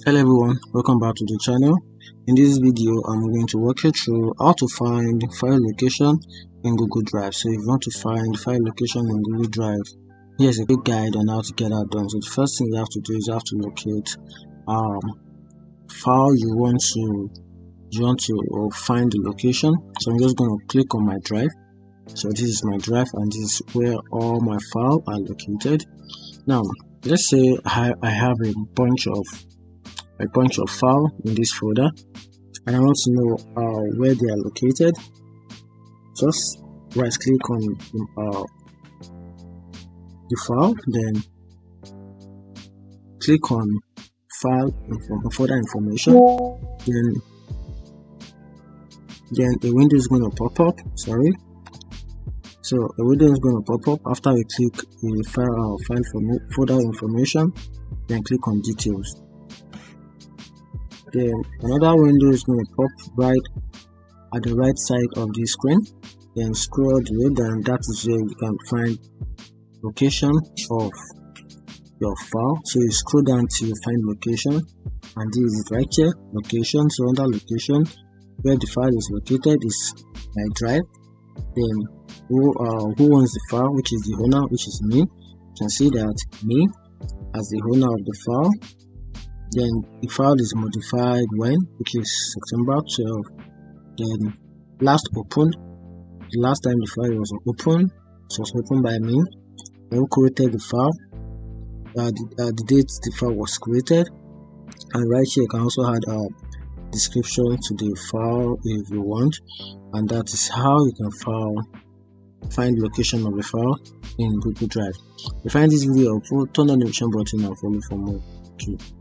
Hello everyone, welcome back to the channel. In this video I'm going to walk you through how to find file location in Google Drive. So if you want to find file location in Google Drive, here's a quick guide on how to get that done. So the first thing you have to do is you have to locate file you want to find the location. So I'm just going to click on my drive. So this is my drive and this is where all my files are located. Now let's say I have a bunch of files in this folder and I want to know where they are located. Just right click on the file, then click on file folder information, then a window is going to pop up. So a window is going to pop up after we click the file folder information, then click on details. Then another window is going to pop right at the right side of the screen. Then scroll the way down. That is where you can find location of your file. So you scroll down till you find location, and this is right here, location. So under location, where the file is located is my drive. Then who owns the file, which is the owner, which is me. You can see that me as the owner of the file. Then the file is modified when, which is September 12. Then last opened, the last time the file was opened, it was opened by me. Who created the file, the date the file was created, and right here you can also add a description to the file if you want, and that is how you can find location of the file in Google Drive. If you find this video helpful, turn on the notification button and follow for more. Thank you.